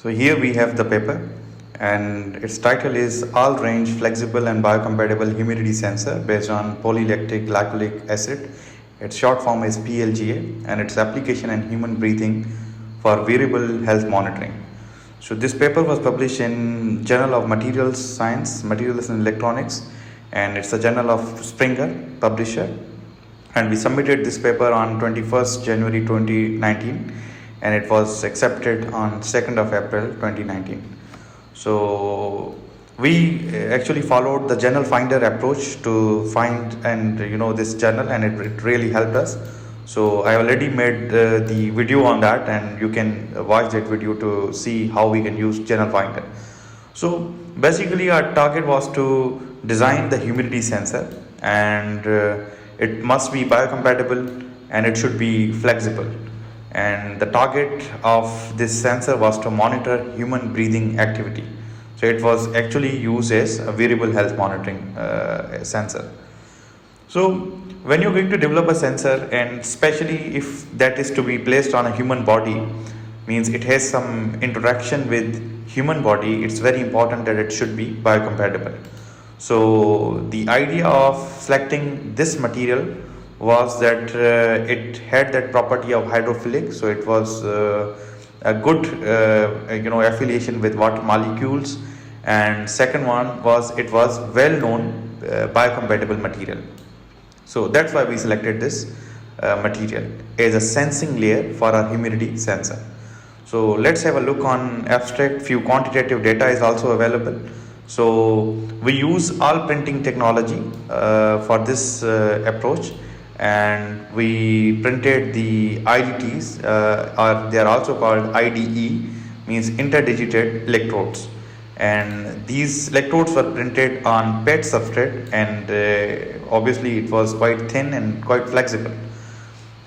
So here we have the paper, and its title is All Range Flexible and Biocompatible Humidity Sensor based on Polylactic Glycolic Acid. Its short form is PLGA, and its application in human breathing for wearable health monitoring. So this paper was published in Journal of Materials Science, Materials and Electronics, and it's a journal of Springer publisher. And we submitted this paper on 21st January 2019, and it was accepted on 2nd of April 2019. So we actually followed the journal finder approach to find this journal, and it really helped us. So I already made the video on that, and you can watch that video to see how we can use journal finder. So basically our target was to design the humidity sensor, and it must be biocompatible and it should be flexible. And the target of this sensor was to monitor human breathing activity. So it was actually used as a wearable health monitoring sensor. So when you're going to develop a sensor, and especially if that is to be placed on a human body, means it has some interaction with human body, it's very important that it should be biocompatible. So the idea of selecting this material was that it had that property of hydrophilic, so it was a good affiliation with water molecules, and second one was it was well known biocompatible material. So that's why we selected this material as a sensing layer for our humidity sensor. So let's have a look on abstract. Few quantitative data is also available. So we use all printing technology for this approach, and we printed the IDTs, or they are also called IDE, means interdigited electrodes, and these electrodes were printed on PET substrate, and obviously it was quite thin and quite flexible.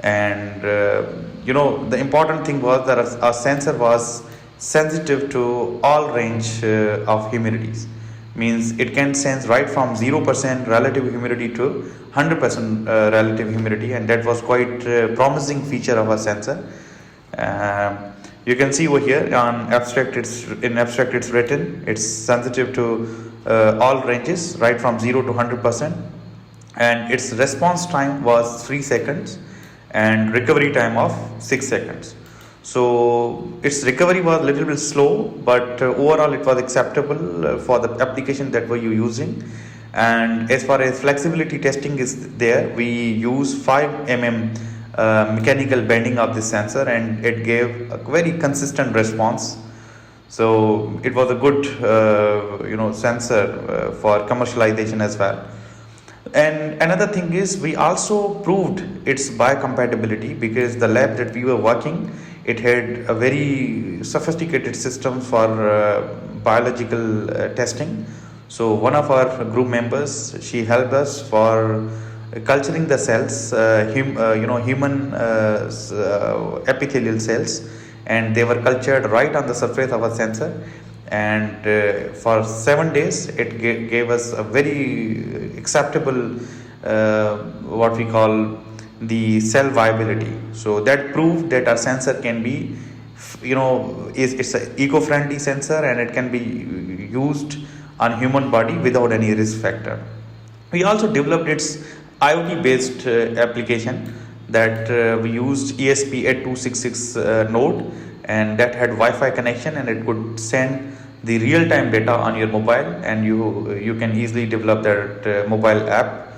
And the important thing was that our sensor was sensitive to all range of humidities, means it can sense right from 0% relative humidity to 100% relative humidity, and that was quite a promising feature of our sensor. You can see over here on abstract, it's written it's sensitive to all ranges right from 0 to 100%, and its response time was 3 seconds and recovery time of 6 seconds. So its recovery was a little bit slow, but overall it was acceptable for the application that we were using. And as far as flexibility testing is there, we use 5 mm mechanical bending of this sensor, and it gave a very consistent response. So it was a good sensor for commercialization as well. And another thing is, we also proved its biocompatibility, because the lab that we were working, it had a very sophisticated system for biological testing. So one of our group members, she helped us for culturing the cells, human epithelial cells, and they were cultured right on the surface of a sensor. And for 7 days, it gave us a very acceptable, what we call the cell viability. So that proved that our sensor can be, it's an eco-friendly sensor, and it can be used on human body without any risk factor. We also developed its IoT based application, that we used ESP8266 node, and that had Wi-Fi connection, and it could send the real-time data on your mobile, and you can easily develop that mobile app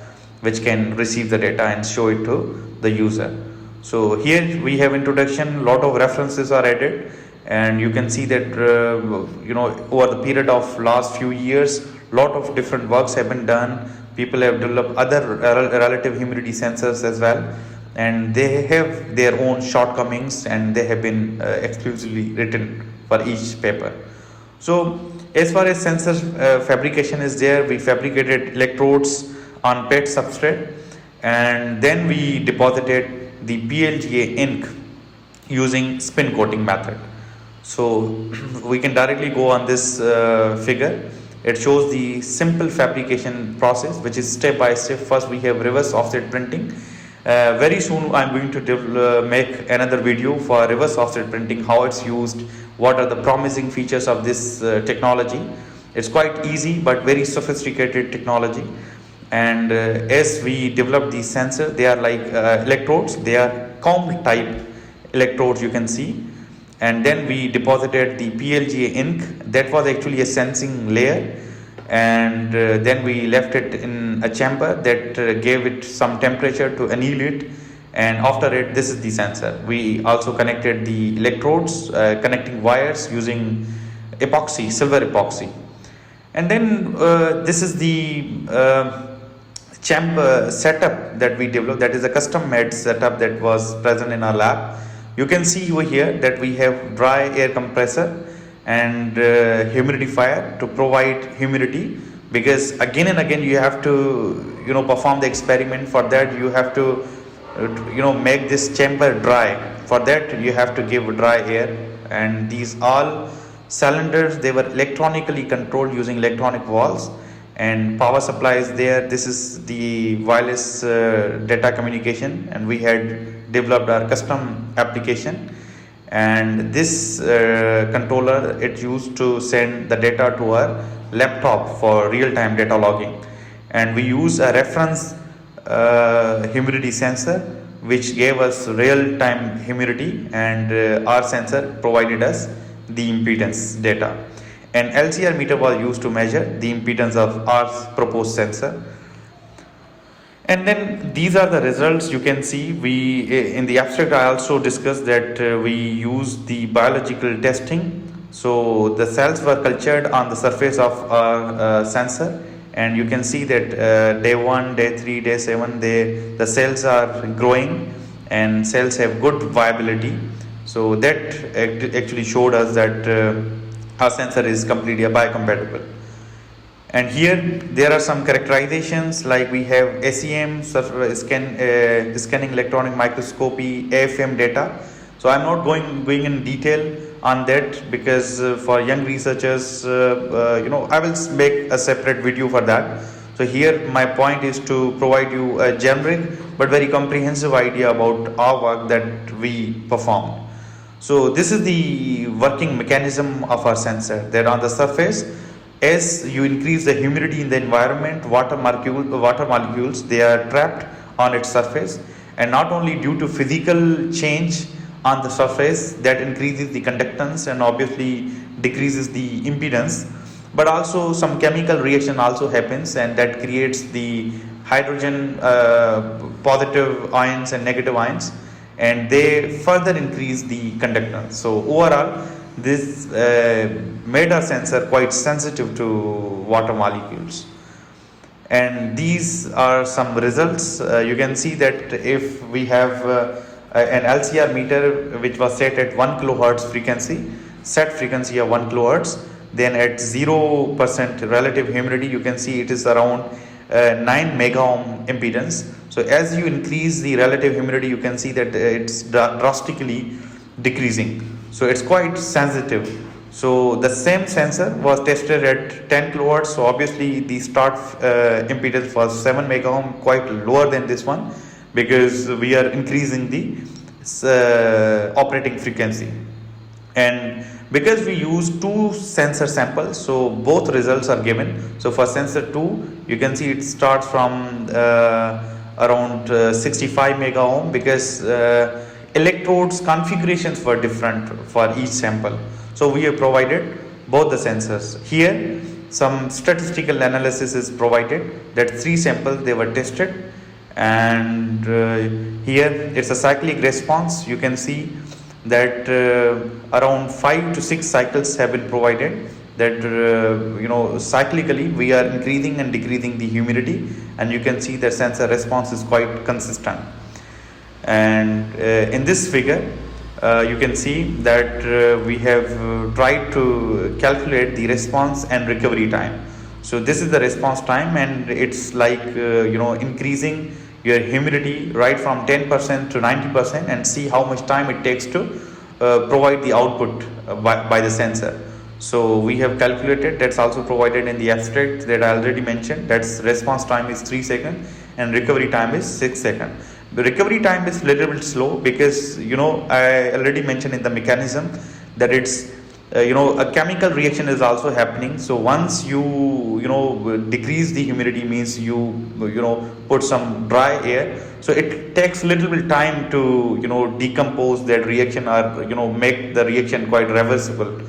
which can receive the data and show it to the user. So here we have introduction, lot of references are added, and you can see that over the period of last few years, lot of different works have been done. People have developed other relative humidity sensors as well, and they have their own shortcomings, and they have been exclusively written for each paper. So as far as sensor fabrication is there, we fabricated electrodes on PET substrate, and then we deposited the PLGA ink using spin coating method. So we can directly go on this figure. It shows the simple fabrication process, which is step by step. First we have reverse offset printing. Very soon I'm going to make another video for reverse offset printing, how it's used, what are the promising features of this technology. It's quite easy but very sophisticated technology. And as we develop these sensors, they are like electrodes, they are comb type electrodes, you can see. And then we deposited the PLGA ink, that was actually a sensing layer. And then we left it in a chamber that gave it some temperature to anneal it. And after it, this is the sensor. We also connected the electrodes, connecting wires using epoxy, silver epoxy. And then this is the chamber setup that we developed, that is a custom made setup that was present in our lab. You can see over here that we have dry air compressor and humidifier to provide humidity, because again and again you have to perform the experiment. For that you have to make this chamber dry. For that you have to give dry air. And these all cylinders, they were electronically controlled using electronic valves, and power supply is there. This is the wireless data communication, and we had developed our custom application. And this controller, it used to send the data to our laptop for real-time data logging. And we use a reference humidity sensor which gave us real-time humidity, and our sensor provided us the impedance data. An LCR meter was used to measure the impedance of our proposed sensor. And then these are the results. You can see in the abstract I also discussed that we use the biological testing. So the cells were cultured on the surface of our sensor, and you can see that day 1, day 3, day 7, the cells are growing and cells have good viability. So that actually showed us that our sensor is completely biocompatible. And here there are some characterizations, like we have SEM, scanning electron microscopy, AFM data. So I'm not going in detail on that, because for young researchers, I will make a separate video for that. So here my point is to provide you a generic but very comprehensive idea about our work that we performed. So this is the working mechanism of our sensor, that on the surface, as you increase the humidity in the environment, water molecules, they are trapped on its surface, and not only due to physical change on the surface that increases the conductance and obviously decreases the impedance, but also some chemical reaction also happens, and that creates the hydrogen positive ions and negative ions, and they further increase the conductance. So overall, this made our sensor quite sensitive to water molecules. And these are some results. You can see that if we have an LCR meter which was set at 1 kilohertz frequency, set frequency of 1 kilohertz, then at 0% relative humidity, you can see it is around 9 mega ohm impedance. So as you increase the relative humidity, you can see that it's drastically decreasing. So it's quite sensitive. So the same sensor was tested at 10 kilohertz. So obviously the start impedance was 7 mega ohm, quite lower than this one, because we are increasing the operating frequency. And because we use two sensor samples, so both results are given. So for sensor 2, you can see it starts from around 65 mega ohm, because electrodes configurations were different for each sample. So we have provided both the sensors. Here some statistical analysis is provided, that 3 samples they were tested, and here it's a cyclic response. You can see that around 5 to 6 cycles have been provided, that cyclically we are increasing and decreasing the humidity, and you can see that sensor response is quite consistent. And in this figure you can see that we have tried to calculate the response and recovery time. So this is the response time, and it's like increasing your humidity right from 10% to 90%, and see how much time it takes to provide the output by the sensor. So we have calculated, that's also provided in the abstract that I already mentioned. That's response time is 3 seconds and recovery time is 6 seconds. The recovery time is a little bit slow, because I already mentioned in the mechanism that it's a chemical reaction is also happening. So once you decrease the humidity, means you put some dry air, so it takes little bit time to decompose that reaction, or make the reaction quite reversible.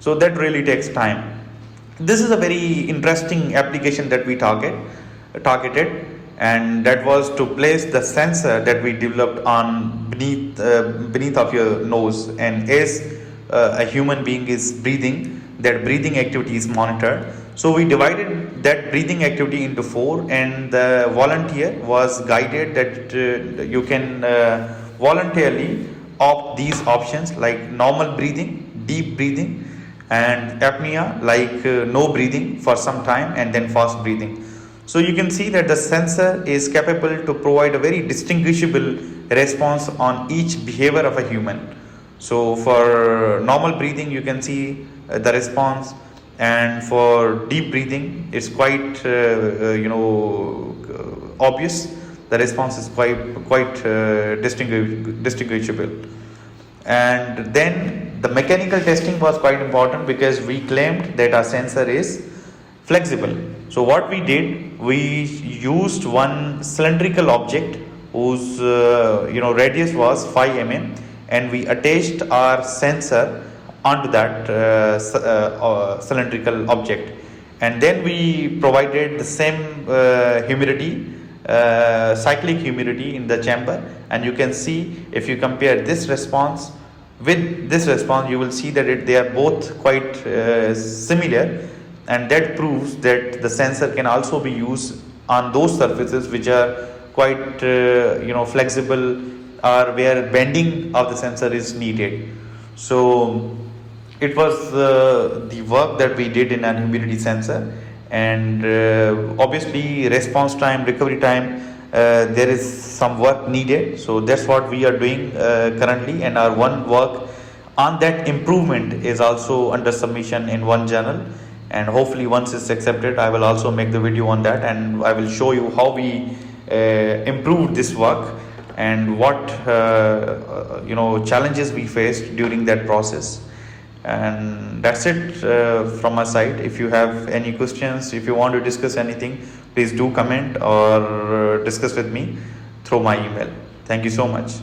So that really takes time. This is a very interesting application that we targeted, and that was to place the sensor that we developed on beneath of your nose. And as a human being is breathing, that breathing activity is monitored. So we divided that breathing activity into 4, and the volunteer was guided that you can voluntarily opt these options, like normal breathing, deep breathing, and apnea, like no breathing for some time, and then fast breathing. So you can see that the sensor is capable to provide a very distinguishable response on each behavior of a human. So for normal breathing, you can see the response, and for deep breathing, it's quite obvious. The response is quite distinguishable. And then the mechanical testing was quite important, because we claimed that our sensor is flexible. So what we did, we used one cylindrical object whose radius was 5 mm, and we attached our sensor onto that cylindrical object, and then we provided the same humidity, cyclic humidity in the chamber. And you can see, if you compare this response with this response, you will see that they are both quite similar, and that proves that the sensor can also be used on those surfaces which are quite flexible, or where bending of the sensor is needed. So it was the work that we did in an humidity sensor. And obviously response time, recovery time, there is some work needed. So that's what we are doing currently, and our one work on that improvement is also under submission in one journal. And hopefully once it's accepted, I will also make the video on that, and I will show you how we improved this work, and what challenges we faced during that process. And that's it from my side. If you have any questions, if you want to discuss anything, please do comment or discuss with me through my email. Thank you so much.